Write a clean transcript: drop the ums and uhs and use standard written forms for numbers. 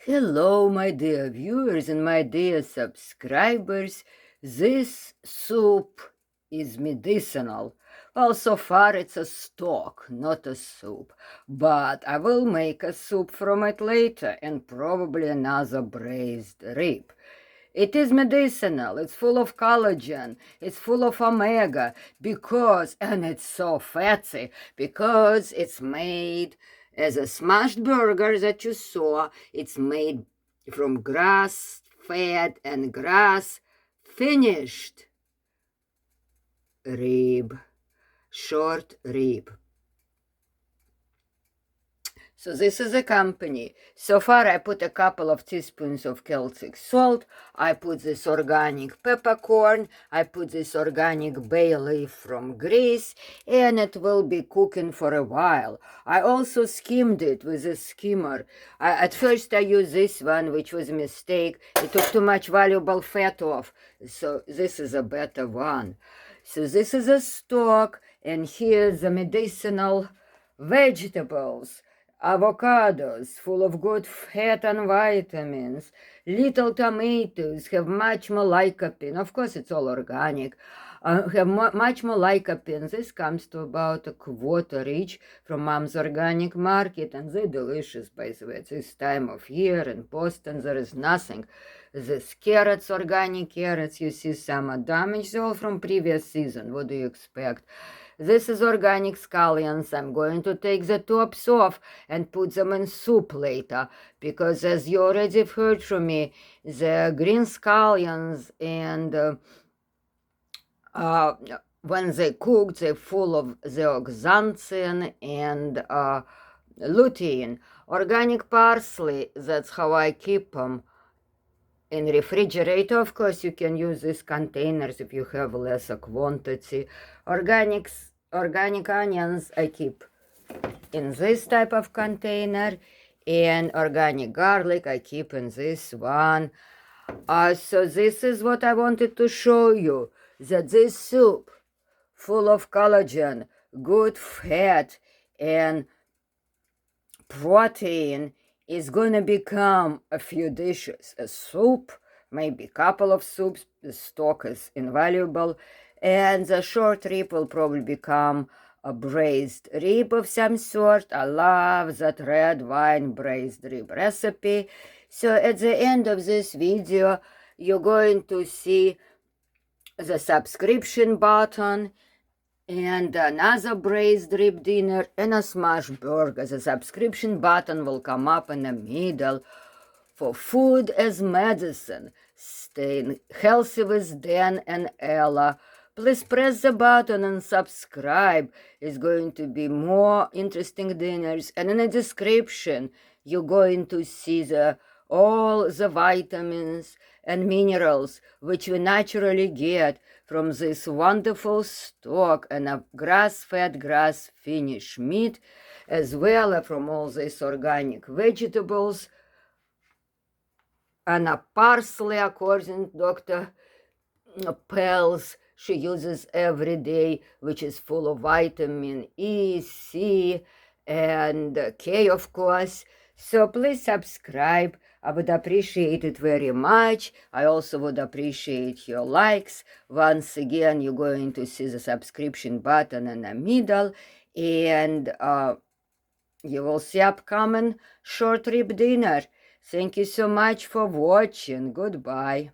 Hello, my dear viewers and my dear subscribers. This soup is medicinal. Well, so far it's a stock, not a soup. But I will make a soup from it later and probably another braised rib. It is medicinal, it's full of collagen, it's full of omega, and it's so fatty, because it's made as a smashed burger that you saw. It's made from grass-fed and grass-finished short rib. So this is a company. So far I put a couple of teaspoons of Celtic salt. I put this organic peppercorn. I put this organic bay leaf from Greece, and it will be cooking for a while. I also skimmed it with a skimmer. At first I used this one, which was a mistake. It took too much valuable fat off. So this is a better one. So this is a stock, and here's the medicinal vegetables. Avocados, full of good fat and vitamins. Little tomatoes have much more lycopene. Of course, it's all organic. Have much more lycopene. This comes to about a quarter each from Mom's Organic Market, and they're delicious, by the way. At this time of year in Boston, there is nothing. These carrots, organic carrots, you see some are damaged, all from previous season. What do you expect? This is organic scallions. I'm going to take the tops off and put them in soup later, because as you already have heard from me, the green scallions and when they cook, they're full of the oxanthin and lutein. Organic parsley, that's how I keep them in refrigerator. Of course, you can use these containers if you have lesser quantity. Organic onions I keep in this type of container, and organic garlic I keep in this one. So this is what I wanted to show you, that this soup, full of collagen, good fat, and protein, is going to become a few dishes. A soup, maybe a couple of soups. The stock is invaluable. And the short rib will probably become a braised rib of some sort. I love that red wine braised rib recipe. So at the end of this video, you're going to see the subscription button and another braised rib dinner and a smash burger. The subscription button will come up in the middle for food as medicine. Staying healthy with Dan and Ella. Please press the button and subscribe. It's going to be more interesting dinners. And in the description, you're going to see all the vitamins and minerals which we naturally get from this wonderful stock and a grass-fed, grass-finished meat, as well as from all these organic vegetables, and a parsley, according to Dr. Pels, she uses every day, which is full of vitamin E, C, and K, of course. So please subscribe. I would appreciate it very much. I also would appreciate your likes. Once again, you're going to see the subscription button in the middle, and you will see upcoming short rib dinner. Thank you so much for watching. Goodbye.